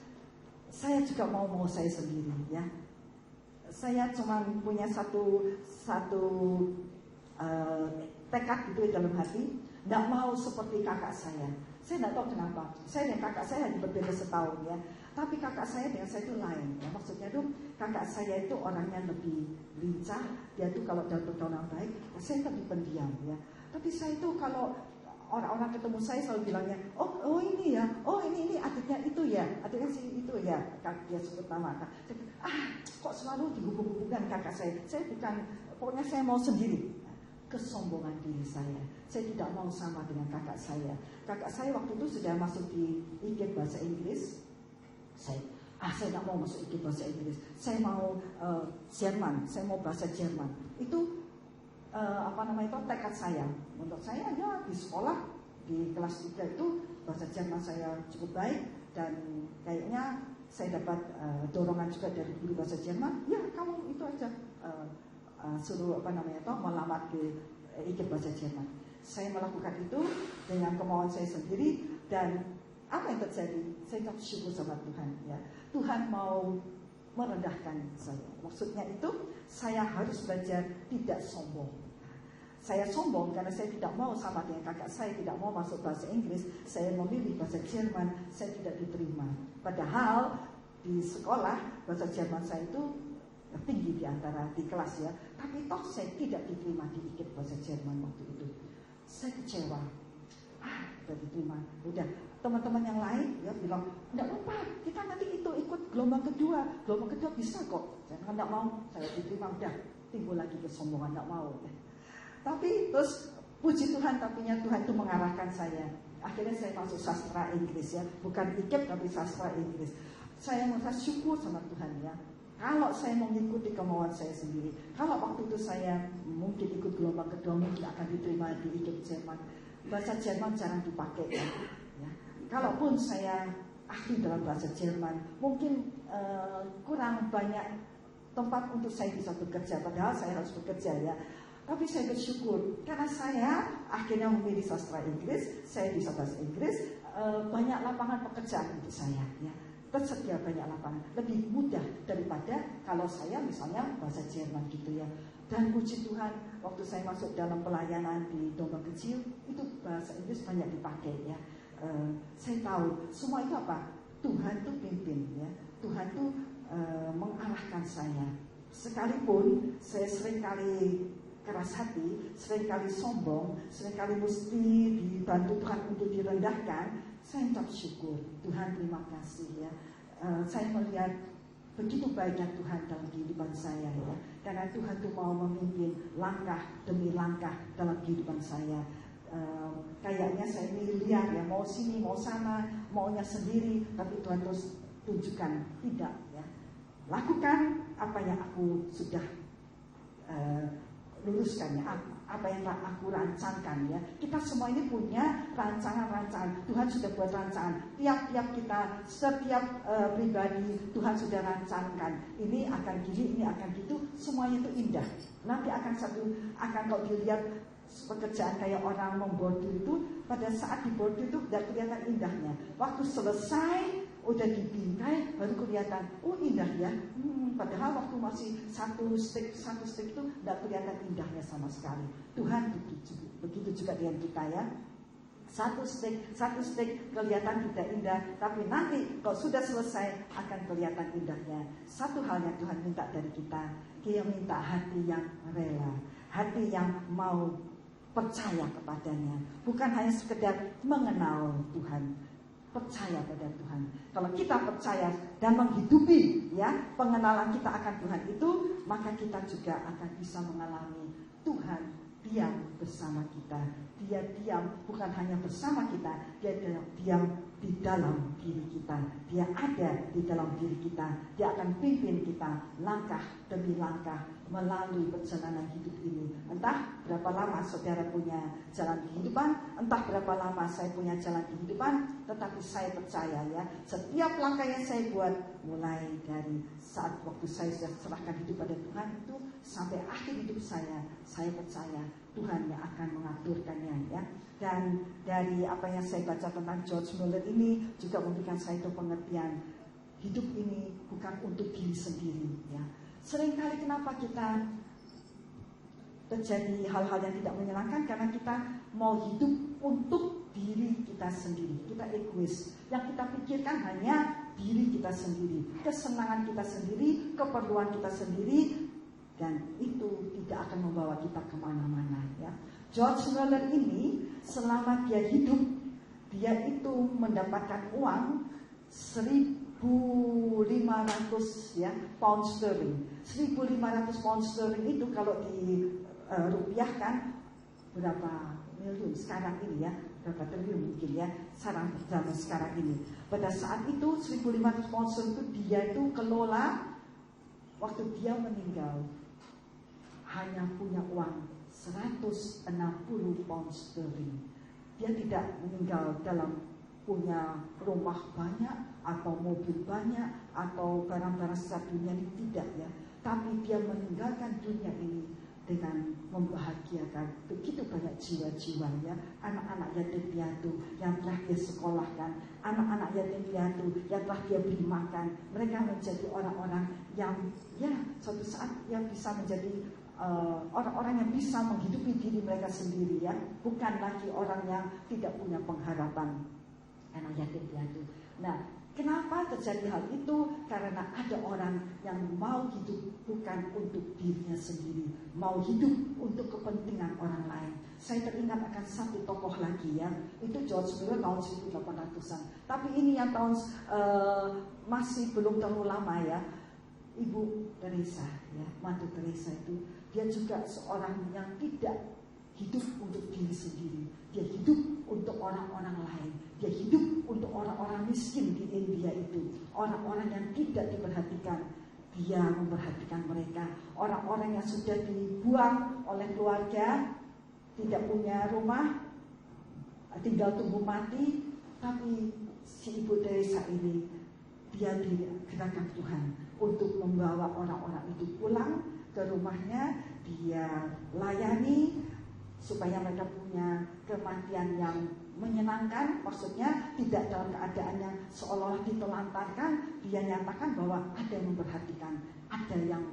saya juga mau saya sendiri ya. Saya cuma punya satu tekad gitu dalam hati, tidak mau seperti kakak saya. Saya tidak tahu kenapa. Saya dan kakak saya hanya berbeda setahun ya. Tapi kakak saya dengan saya itu lain. Ya. Maksudnya itu kakak saya itu orangnya lebih lincah. Dia tuh kalau dalam pergaulan baik, saya lebih pendiam ya. Tapi saya itu kalau orang-orang ketemu saya selalu bilangnya, oh ini ya, oh ini adiknya itu ya, adiknya si itu ya, dia sebut nama. Kok selalu dihubung-hubungkan kakak saya? Saya bukan, pokoknya saya mau sendiri. Kesombongan diri saya tidak mau sama dengan kakak saya. Kakak saya waktu itu sudah masuk di IKIP bahasa Inggris. Saya tidak mau masuk IKIP bahasa Inggris. Saya mau Jerman, saya mau bahasa Jerman. Itu itu tekad saya. Menurut saya ya di sekolah di kelas 3 itu bahasa Jerman saya cukup baik dan kayaknya saya dapat dorongan juga dari guru bahasa Jerman. Ya kamu itu aja suruh melamar ke IKIP bahasa Jerman. Saya melakukan itu dengan kemauan saya sendiri dan apa yang terjadi? Saya bersyukur sama Tuhan ya. Tuhan mau merendahkan saya. Maksudnya itu saya harus belajar tidak sombong. Saya sombong karena saya tidak mau sama dengan kakak saya, tidak mau masuk bahasa Inggris, saya memilih bahasa Jerman, saya tidak diterima. Padahal di sekolah bahasa Jerman saya itu tinggi di antara di kelas ya, tapi toh saya tidak diterima di IKIP bahasa Jerman waktu itu. Saya kecewa. Tidak diterima. Udah teman-teman yang lain ya bilang, enggak apa, kita nanti itu ikut gelombang kedua bisa kok. Saya enggak mau, saya diterima. Udah timbul lagi kesombongan, enggak mau. Tapi terus puji Tuhan, tapinya Tuhan itu mengarahkan saya. Akhirnya saya masuk sastra Inggris ya, bukan IKIP tapi sastra Inggris. Saya merasa syukur sama Tuhan ya. Kalau saya mengikuti kemauan saya sendiri, kalau waktu itu saya mungkin ikut gelombang kedua mungkin akan diterima di IKIP Jerman. Bahasa Jerman jarang dipakai ya. Kalaupun saya ahli dalam bahasa Jerman, mungkin kurang banyak tempat untuk saya bisa bekerja. Padahal saya harus bekerja ya. Tapi saya bersyukur karena saya akhirnya memilih sastra Inggris, saya bisa bahasa Inggris, banyak lapangan pekerjaan untuk saya ya. Tersedia banyak lapangan, lebih mudah daripada kalau saya misalnya bahasa Jerman gitu ya. Dan puji Tuhan, waktu saya masuk dalam pelayanan di domba kecil, itu bahasa Inggris banyak dipakai ya. Saya tahu semua itu apa? Tuhan tuh pimpin ya. Tuhan tuh mengarahkan saya. Sekalipun saya seringkali keras hati, seringkali sombong, seringkali mesti dibantu Tuhan untuk direndahkan, saya ucap syukur. Tuhan terima kasih ya. Saya melihat begitu baiknya Tuhan dalam kehidupan saya ya. Karena Tuhan tuh mau memimpin langkah demi langkah dalam kehidupan saya. Kayaknya saya ini liar ya, mau sini, mau sana, maunya sendiri, tapi Tuhan terus tunjukkan tidak ya. Lakukan apa yang aku sudah luruskan ya, apa yang aku rancangkan ya. Kita semua ini punya rancangan-rancangan. Tuhan sudah buat rancangan. Tiap-tiap kita, setiap pribadi Tuhan sudah rancangkan. Ini akan gini, ini akan gitu. Semuanya itu indah. Nanti akan kalau dilihat pekerjaan kayak orang membordir itu, pada saat dibordir itu tidak kelihatan indahnya. Waktu selesai, udah dibingkai, baru kelihatan, oh indah ya. Padahal waktu masih satu stick itu tidak kelihatan indahnya sama sekali. Tuhan begitu juga dengan kita ya. Satu steak kelihatan tidak indah, tapi nanti kalau sudah selesai akan kelihatan indahnya. Satu hal yang Tuhan minta dari kita, Dia minta hati yang rela, hati yang mau percaya kepadanya, bukan hanya sekedar mengenal Tuhan, percaya pada Tuhan. Kalau kita percaya dan menghidupi ya pengenalan kita akan Tuhan itu, maka kita juga akan bisa mengalami Tuhan diam bersama kita. Dia diam bukan hanya bersama kita, dia diam di dalam diri kita. Dia ada di dalam diri kita. Dia akan pimpin kita langkah demi langkah melalui perjalanan hidup ini. Entah berapa lama saudara punya jalan kehidupan, entah berapa lama saya punya jalan kehidupan, tetapi saya percaya ya, setiap langkah yang saya buat, mulai dari saat waktu saya sudah serahkan hidup pada Tuhan itu sampai akhir hidup saya percaya Tuhan yang akan mengaturkannya ya. Dan dari apa yang saya baca tentang George Mueller ini juga memberikan saya itu pengertian, hidup ini bukan untuk diri sendiri ya. Seringkali kenapa kita terjadi hal-hal yang tidak menyenangkan, karena kita mau hidup untuk diri kita sendiri. Kita egois. Yang kita pikirkan hanya diri kita sendiri, kesenangan kita sendiri, keperluan kita sendiri, dan itu tidak akan membawa kita kemana-mana ya. George Mueller ini selama dia hidup, dia itu mendapatkan uang 1.500 ya pound sterling. 1.500 pound sterling itu kalau dirupiahkan berapa miliun sekarang ini ya, berapa triliun mungkin ya zaman sekarang ini. Pada saat itu 1.500 pound sterling itu dia itu kelola waktu dia meninggal hanya punya uang 160 pound sterling. Dia tidak meninggal dalam punya rumah banyak atau mobil banyak atau barang-barang secara dunia ini, tidak ya. Tapi dia meninggalkan dunia ini dengan membahagiakan begitu banyak jiwa-jiwa ya, anak-anak yatim piatu yang telah dia sekolahkan, anak-anak yatim piatu yang telah dia beri makan. Mereka menjadi orang-orang yang ya suatu saat yang bisa menjadi orang-orang yang bisa menghidupi diri mereka sendiri ya, bukan lagi orang yang tidak punya pengharapan, anak yatim piatu. Nah, kenapa terjadi hal itu? Karena ada orang yang mau hidup bukan untuk dirinya sendiri, mau hidup untuk kepentingan orang lain. Saya teringat akan satu tokoh lagi ya, itu George Mueller tahun 1800-an. Tapi ini yang tahun masih belum terlalu lama ya, Ibu Teresa ya, Mother Teresa itu dia juga seorang yang tidak hidup untuk diri sendiri. Dia hidup untuk orang-orang lain. Dia hidup untuk orang-orang miskin di India itu, orang-orang yang tidak diperhatikan. Dia memperhatikan mereka. Orang-orang yang sudah dibuang oleh keluarga, tidak punya rumah, tinggal tunggu mati. Tapi si Ibu Teresa ini, dia digerakkan Tuhan untuk membawa orang-orang itu pulang ke rumahnya. Dia layani supaya mereka punya kematian yang menyenangkan, maksudnya tidak dalam keadaan yang seolah-olah ditelantarkan. Dia nyatakan bahwa ada yang memperhatikan, ada yang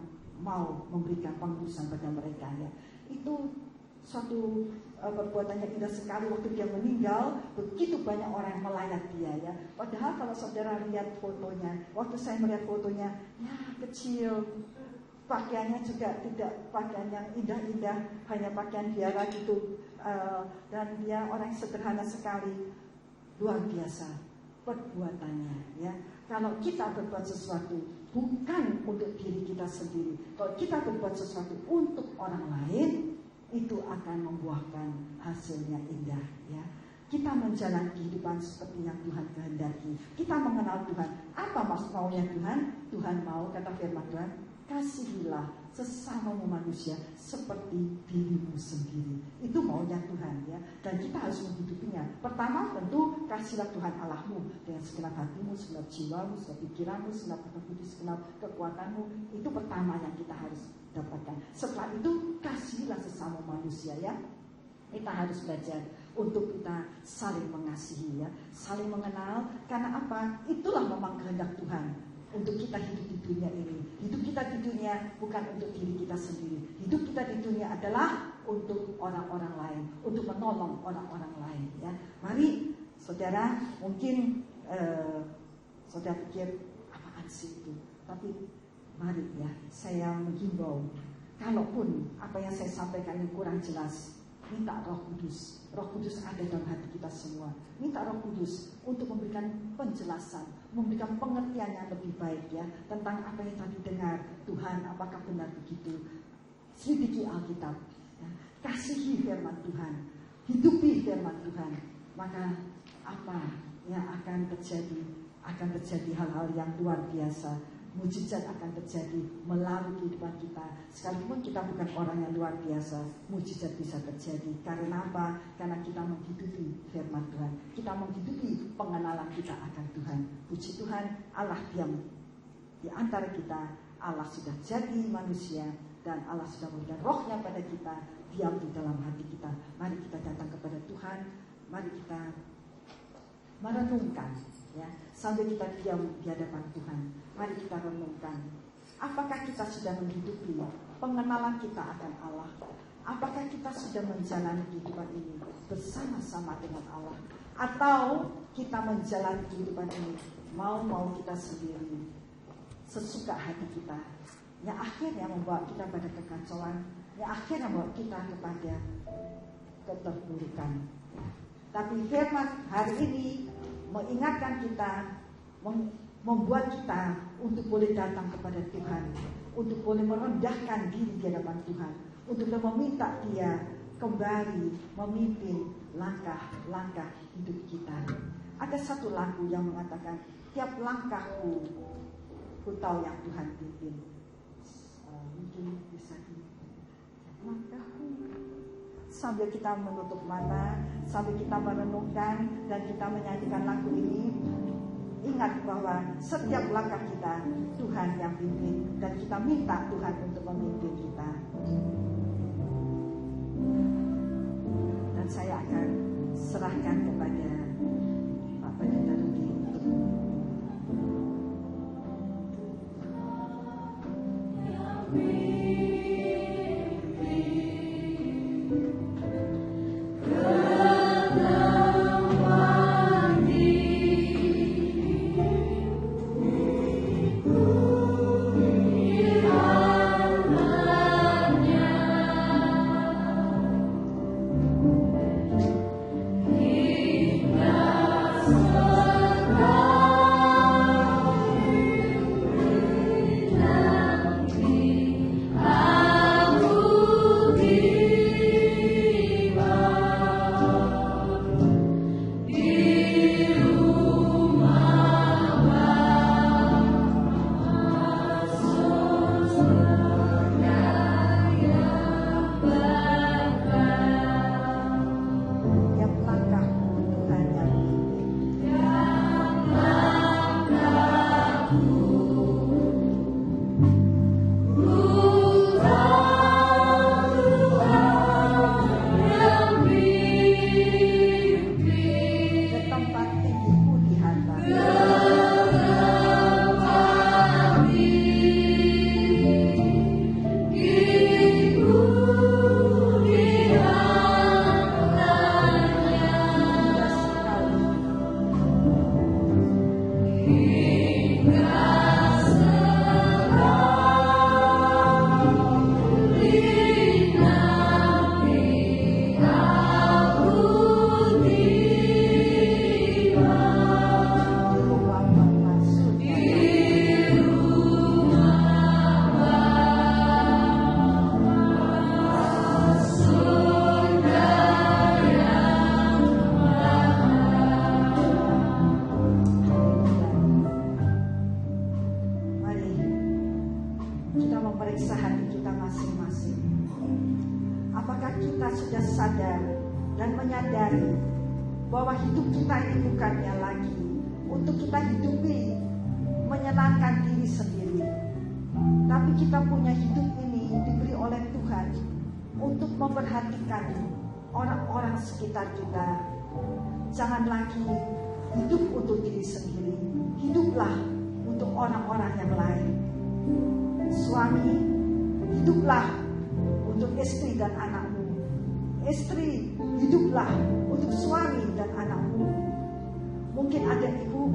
mau memberikan pengurusan pada mereka ya. Itu suatu perbuatan yang indah sekali. Waktu dia meninggal, begitu banyak orang yang melayat dia ya. Padahal kalau saudara lihat fotonya, waktu saya melihat fotonya, ya kecil, pakaiannya juga tidak pakaian yang indah-indah, hanya pakaian biara gitu, dan dia orang yang sederhana sekali. Luar biasa perbuatannya ya. Kalau kita berbuat sesuatu bukan untuk diri kita sendiri, kalau kita berbuat sesuatu untuk orang lain, itu akan membuahkan hasilnya indah ya. Kita menjalani kehidupan seperti yang Tuhan kehendaki. Kita mengenal Tuhan. Apa maksud maunya Tuhan? Tuhan mau, kata firman Tuhan, kasihilah sesamamu manusia seperti dirimu sendiri. Itu maunya Tuhan ya. Dan kita harus menghidupinya. Pertama tentu kasihlah Tuhan Allahmu dengan segenap hatimu, segenap jiwamu, segenap pikiranmu, segenap budi, segenap kekuatanmu. Itu pertama yang kita harus dapatkan. Setelah itu kasihlah sesama manusia ya. Kita harus belajar untuk kita saling mengasihi ya, saling mengenal. Karena apa? Itulah memang kehendak Tuhan untuk kita hidup di dunia ini. Hidup kita di dunia bukan untuk diri kita sendiri. Hidup kita di dunia adalah untuk orang-orang lain, untuk menolong orang-orang lain. Ya, mari saudara, mungkin saudara pikir apaan sih itu? Tapi mari ya, saya menghimbau, kalaupun apa yang saya sampaikan ini kurang jelas, minta Roh Kudus. Roh Kudus ada dalam hati kita semua. Minta Roh Kudus untuk memberikan penjelasan, memberikan pengertian yang lebih baik ya tentang apa yang tadi dengar. Tuhan, apakah benar begitu? Selidiki Alkitab, ya. Kasihi firman Tuhan, hidupi firman Tuhan. Maka apa yang akan terjadi? Akan terjadi hal-hal yang luar biasa. Mujizat akan terjadi melalui kehidupan kita. Sekalipun kita bukan orang yang luar biasa, mujizat bisa terjadi. Karena apa? Karena kita menghidupi firman Tuhan. Kita menghidupi pengenalan kita akan Tuhan. Puji Tuhan, Allah diam di antara kita. Allah sudah jadi manusia dan Allah sudah memberikan rohnya pada kita, diam di dalam hati kita. Mari kita datang kepada Tuhan. Mari kita merenungkan ya, sambil kita diam di hadapan Tuhan. Mari kita renungkan, apakah kita sudah menghidupi pengenalan kita akan Allah? Apakah kita sudah menjalani kehidupan ini bersama-sama dengan Allah? Atau kita menjalani kehidupan ini mau kita sendiri, sesuka hati kita, yang akhirnya membawa kita pada kekacauan, yang akhirnya membawa kita kepada keterpurukan. Tapi firman hari ini mengingatkan kita, membuat kita untuk boleh datang kepada Tuhan, untuk boleh merendahkan diri di hadapan Tuhan, untuk meminta Dia kembali memimpin langkah-langkah hidup kita. Ada satu lagu yang mengatakan, tiap langkahku, ku tahu yang Tuhan pimpin. Mungkin bisa langkahku. Sambil kita menutup mata, sambil kita merenungkan dan kita menyanyikan lagu ini, ingat bahwa setiap langkah kita Tuhan yang pimpin dan kita minta Tuhan untuk memimpin kita. Dan saya akan serahkan kepada Pak Pendeta Rudi untuk bahwa hidup kita ini bukannya lagi untuk kita hidupi menyenangkan diri sendiri, tapi kita punya hidup ini diberi oleh Tuhan untuk memperhatikan orang-orang sekitar kita. Jangan lagi hidup untuk diri sendiri, hiduplah untuk orang-orang yang lain. Suami, hiduplah untuk istri dan anakmu, istri, hiduplah untuk suami dan anakmu. Mungkin ada ibu,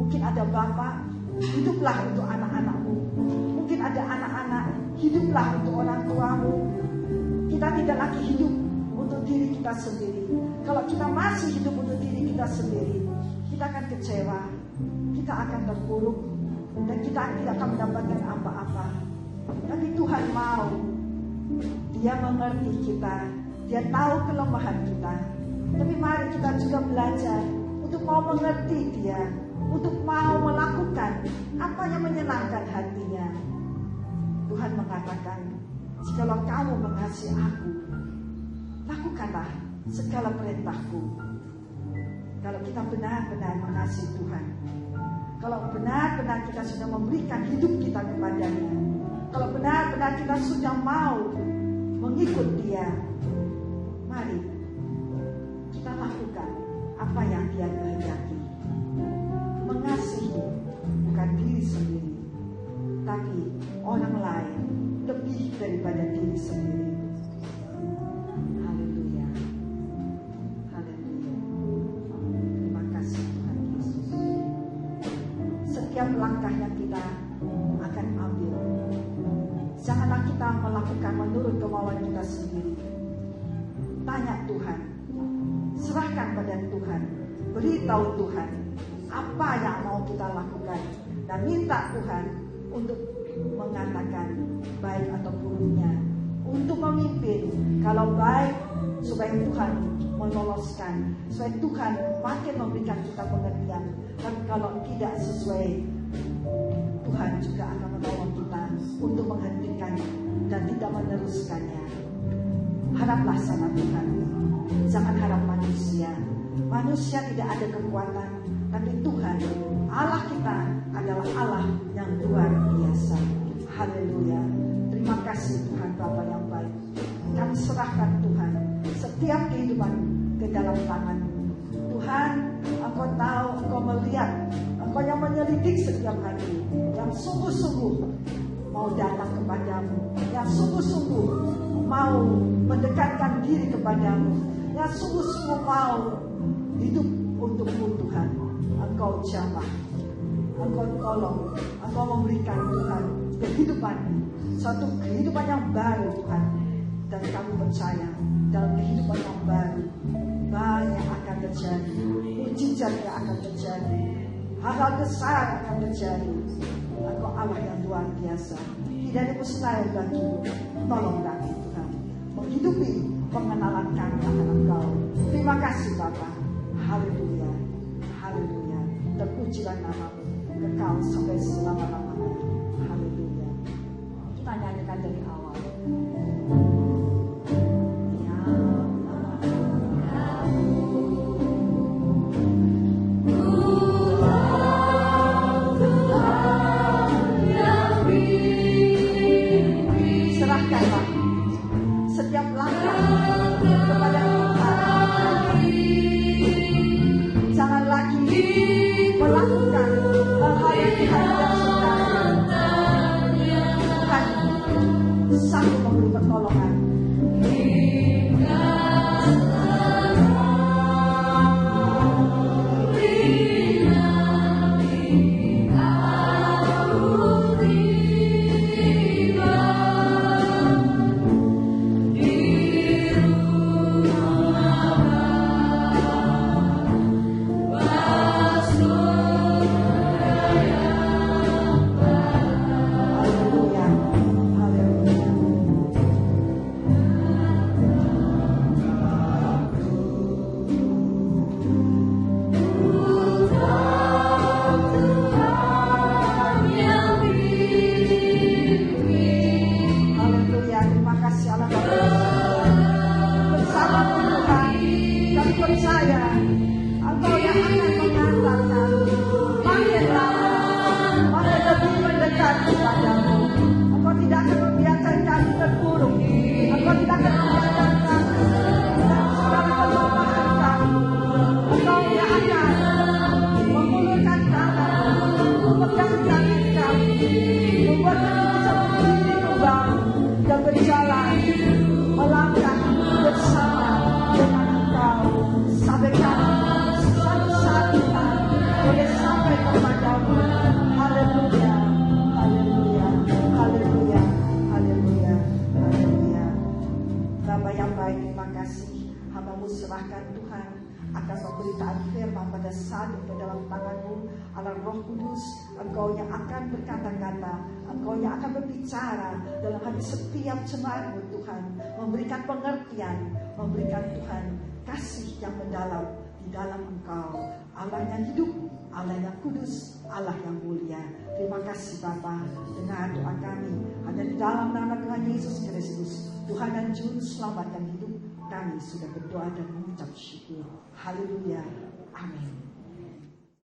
mungkin ada bapak, hiduplah untuk anak-anakmu. Mungkin ada anak-anak, hiduplah untuk orang tuamu. Kita tidak lagi hidup untuk diri kita sendiri. Kalau kita masih hidup untuk diri kita sendiri, kita akan kecewa, kita akan terpuruk, dan kita tidak akan mendapatkan apa-apa. Tapi Tuhan mau, Dia mengerti kita, Dia tahu kelemahan kita. Tapi mari kita juga belajar untuk mau mengerti Dia, untuk mau melakukan apa yang menyenangkan hatinya. Tuhan mengatakan, jikalau kamu mengasihi aku, lakukanlah segala perintahku. Kalau kita benar-benar mengasihi Tuhan, kalau benar-benar kita sudah memberikan hidup kita kepadanya, kalau benar-benar kita sudah mau mengikut Dia, mari kita lakukan apa yang Dia kehendaki. Mengasihi bukan diri sendiri, tapi orang lain lebih daripada diri sendiri. Haleluya, haleluya. Terima kasih Tuhan Yesus. Setiap langkah yang kita akan ambil, janganlah kita melakukan menurut kemauan kita sendiri. Tanya Tuhan, serahkan pada Tuhan, beritahu Tuhan apa yang mau kita lakukan, dan minta Tuhan untuk mengatakan baik atau buruknya, untuk memimpin. Kalau baik, supaya Tuhan meloloskan, supaya Tuhan makin memberikan kita pengertian. Dan kalau tidak sesuai, Tuhan juga akan menolong kita untuk menghentikannya dan tidak meneruskannya. Haraplah sama Tuhan, jangan harap manusia. Manusia tidak ada kekuatan, tapi Tuhan Allah kita adalah Allah yang luar biasa. Haleluya. Terima kasih Tuhan Bapa yang baik. Kami serahkan Tuhan setiap kehidupan ke dalam tangan-Mu. Tuhan, Engkau tahu, Engkau melihat, Engkau yang menyelidik setiap hati, yang sungguh-sungguh mau datang kepadamu, yang sungguh-sungguh mau mendekatkan diri kepadamu, yang sungguh-sungguh mau hidup untuk-Mu Tuhan. Engkau jamah, Engkau tolong, Engkau memberikan Tuhan kehidupan, suatu kehidupan yang baru Tuhan. Dan kami percaya dalam kehidupan yang baru banyak akan terjadi, mujizat yang akan terjadi, hal-hal besar akan terjadi. Engkau Allah yang luar biasa, tidak ada mustahil bagimu. Tolong kami Tuhan menghidupi pengenalan kami akan Engkau. Terima kasih Bapa. Haleluya, haleluya. Terpujilah nama-Mu kekal sampai selama-lamanya. Haleluya. Kita nyanyikan dari awal. Serahkanlah setiap langkah kepada Tuhan. Jangan lagi melakukan hal-hal yang Tuhan tidak suka. Tuhan sanggup memberi pertolongan. Berjalan melangkah bersama salib ke dalam tanganmu, Allah Roh Kudus, Engkau yang akan berkata-kata, Engkau yang akan berbicara dalam hati setiap jemaatmu Tuhan, memberikan pengertian, memberikan Tuhan kasih yang mendalam di dalam Engkau, Allah yang hidup, Allah yang kudus, Allah yang mulia. Terima kasih Bapa, dengar doa kami hanya di dalam nama Tuhan Yesus Kristus, Tuhan dan Juru Selamat yang hidup. Kami sudah berdoa dan mengucap syukur. Haleluya. Amin.